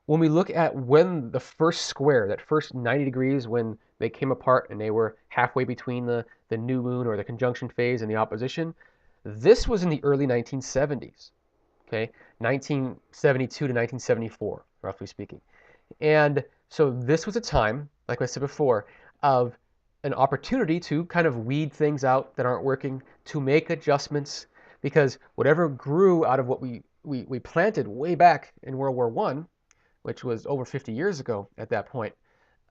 when we look at when the first square, that first 90 degrees, when they came apart and they were halfway between the new moon or the conjunction phase and the opposition, this was in the early 1970s, okay? 1972 to 1974, roughly speaking. And so this was a time, like I said before, of an opportunity to kind of weed things out that aren't working, to make adjustments, because whatever grew out of what we planted way back in World War One, which was over 50 years ago at that point,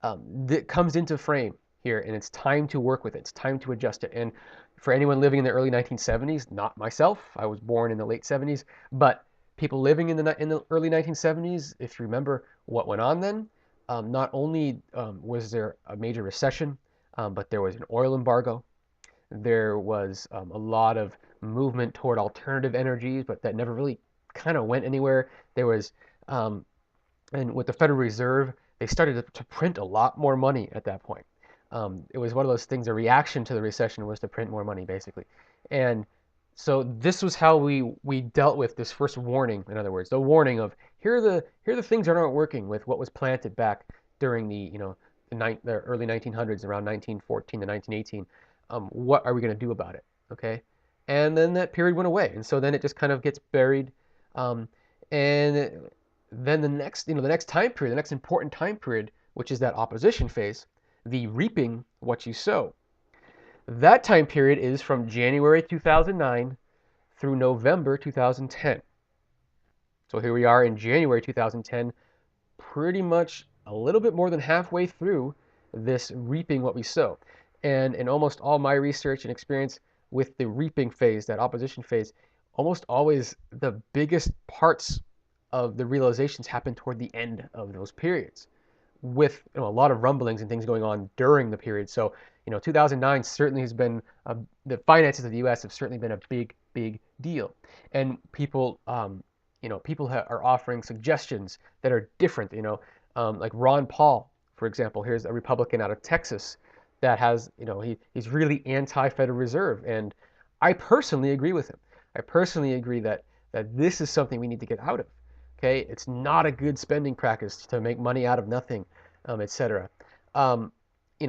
that comes into frame here, and it's time to work with it. It's time to adjust it. And for anyone living in the early 1970s, not myself, I was born in the late 70s, but people living in the early 1970s, if you remember what went on then, not only was there a major recession, but there was an oil embargo. There was a lot of movement toward alternative energies, but that never really kind of went anywhere. There was um, and with the Federal Reserve, they started to print a lot more money at that point. It was one of those things, a reaction to the recession was to print more money, basically. And so this was how we dealt with this first warning, in other words, the warning of here are the things that aren't working with what was planted back during the early 1900s, around 1914 to 1918. What are we going to do about it? Okay, and then that period went away, and so then it just kind of gets buried. Um, and then the next time period, the next important time period, which is that opposition phase, the reaping what you sow. That time period is from January 2009 through November 2010. So here we are in January 2010, pretty much a little bit more than halfway through this reaping what we sow. And in almost all my research and experience with the reaping phase, that opposition phase, almost always the biggest parts of the realizations happen toward the end of those periods, with a lot of rumblings and things going on during the period. So 2009 certainly has been the finances of the U.S. have certainly been a big deal, and people are offering suggestions that are different. Like Ron Paul, for example. Here's a Republican out of Texas that has he's really anti-Federal Reserve, and I personally agree with him. I personally agree that this is something we need to get out of. Okay, it's not a good spending practice to make money out of nothing, etc. Um,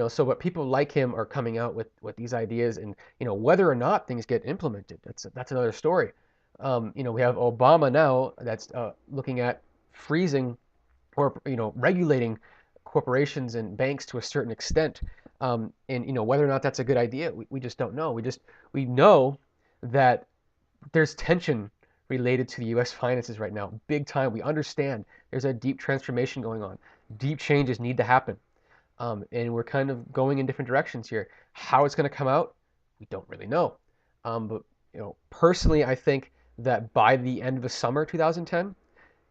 so but people like him are coming out with these ideas, and whether or not things get implemented, that's another story. We have Obama now that's looking at freezing or regulating corporations and banks to a certain extent, and whether or not that's a good idea, we just don't know. We know that there's tension related to the U.S. finances right now, big time. We understand there's a deep transformation going on. Deep changes need to happen, and we're kind of going in different directions here. How it's going to come out, we don't really know. But personally, I think that by the end of the summer 2010,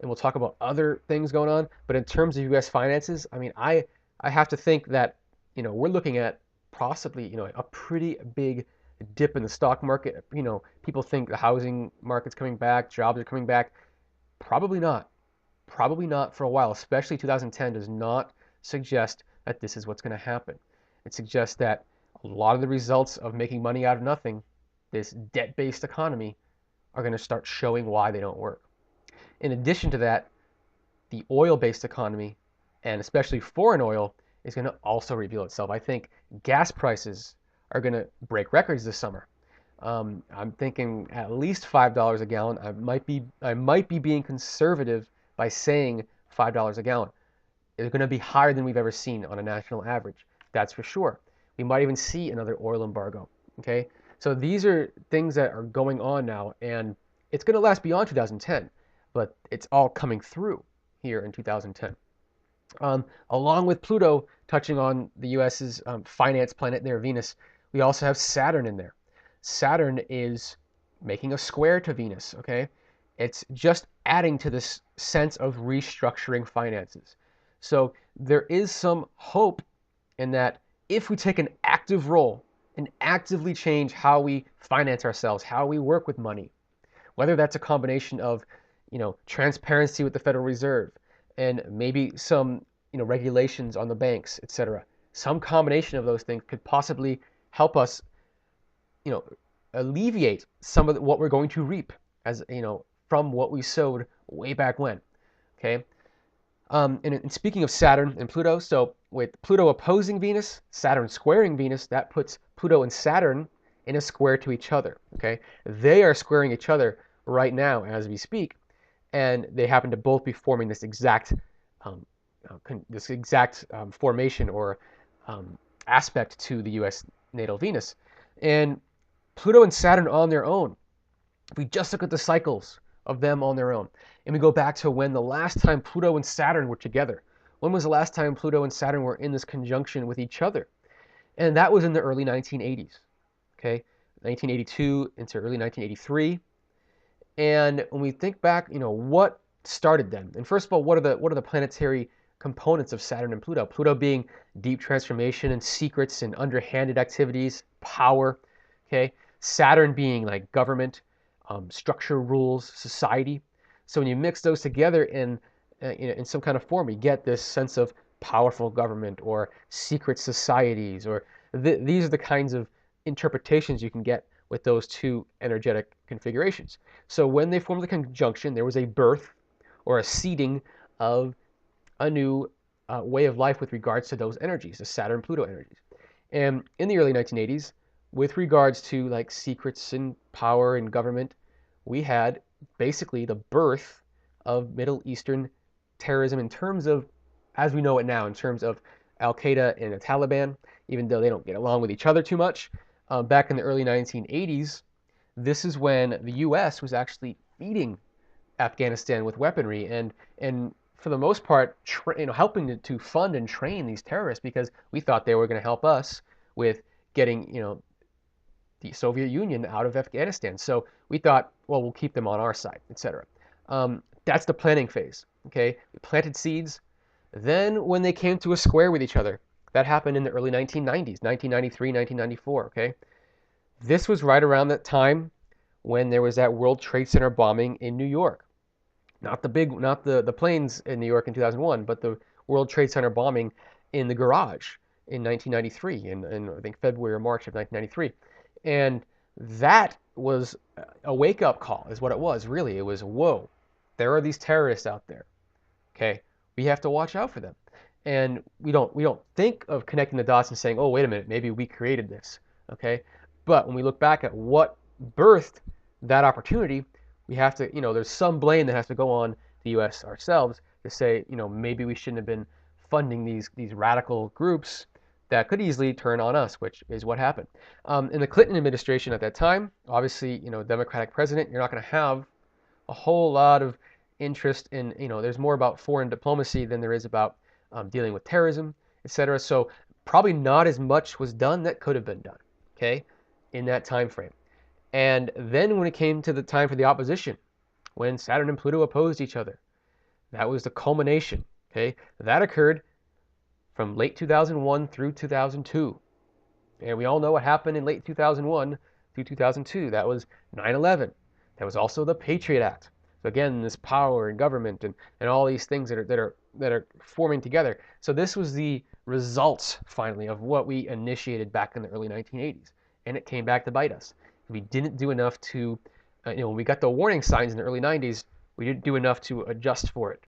and we'll talk about other things going on, but in terms of U.S. finances, I mean, I have to think that we're looking at possibly a pretty big dip in the stock market. People think the housing market's coming back, jobs are coming back. Probably not. Probably not for a while, especially 2010 does not suggest that this is what's going to happen. It suggests that a lot of the results of making money out of nothing, this debt-based economy, are going to start showing why they don't work. In addition to that, the oil-based economy, and especially foreign oil, is going to also reveal itself. I think gas prices are going to break records this summer. I'm thinking at least $5 a gallon. I might be being conservative by saying $5 a gallon. It's going to be higher than we've ever seen on a national average. That's for sure. We might even see another oil embargo. Okay, so these are things that are going on now, and it's going to last beyond 2010, but it's all coming through here in 2010. Along with Pluto touching on the US's finance planet there, Venus, we also have Saturn in there. Saturn is making a square to Venus, okay? It's just adding to this sense of restructuring finances. So there is some hope in that if we take an active role and actively change how we finance ourselves, how we work with money, whether that's a combination of, transparency with the Federal Reserve and maybe some, regulations on the banks, etc. Some combination of those things could possibly help us, you know, alleviate some of what we're going to reap as, from what we sowed way back when. Okay. And speaking of Saturn and Pluto, so with Pluto opposing Venus, Saturn squaring Venus, that puts Pluto and Saturn in a square to each other. Okay, they are squaring each other right now as we speak, and they happen to both be forming um, this exact formation or um, aspect to the U.S. natal Venus, and Pluto and Saturn on their own. If we just look at the cycles of them on their own, and we go back to when the last time Pluto and Saturn were together, when was the last time Pluto and Saturn were in this conjunction with each other? And that was in the early 1980s, okay? 1982 into early 1983. And when we think back, what started them? And first of all, what are the planetary components of Saturn and Pluto? Pluto being deep transformation and secrets and underhanded activities, power, okay? Saturn being like government, structure, rules, society. So when you mix those together in some kind of form, you get this sense of powerful government or secret societies, or these are the kinds of interpretations you can get with those two energetic configurations. So when they formed the conjunction, there was a birth or a seeding of a new way of life with regards to those energies, the Saturn Pluto energies. And in the early 1980s, with regards to like secrets and power and government, we had basically the birth of Middle Eastern terrorism in terms of, as we know it now, in terms of Al Qaeda and the Taliban, even though they don't get along with each other too much. Back in the early 1980s, this is when the U.S. was actually feeding Afghanistan with weaponry and for the most part, helping to fund and train these terrorists because we thought they were going to help us with getting the Soviet Union out of Afghanistan. So we thought, well, we'll keep them on our side, etc. That's the planning phase. Okay, we planted seeds. Then when they came to a square with each other, that happened in the early 1990s, 1993, 1994. Okay, this was right around that time when there was that World Trade Center bombing in New York. Not the planes in New York in 2001, but the World Trade Center bombing in the garage in 1993, in I think February or March of 1993. And that was a wake-up call, is what it was, really. It was, whoa, there are these terrorists out there. Okay, we have to watch out for them. And we don't think of connecting the dots and saying, oh, wait a minute, maybe we created this. Okay, but when we look back at what birthed that opportunity, we have to, there's some blame that has to go on the U.S. ourselves to say, maybe we shouldn't have been funding these radical groups that could easily turn on us, which is what happened. In the Clinton administration at that time, obviously, Democratic president, you're not going to have a whole lot of interest in, there's more about foreign diplomacy than there is about dealing with terrorism, etc. So probably not as much was done that could have been done, okay, in that time frame. And then when it came to the time for the opposition, when Saturn and Pluto opposed each other, that was the culmination, okay? That occurred from late 2001 through 2002. And we all know what happened in late 2001 through 2002. That was 9/11. That was also the Patriot Act. So again, this power and government and all these things that are forming together. So this was the results finally of what we initiated back in the early 1980s, and it came back to bite us. We didn't do enough to, when we got the warning signs in the early 90s, we didn't do enough to adjust for it.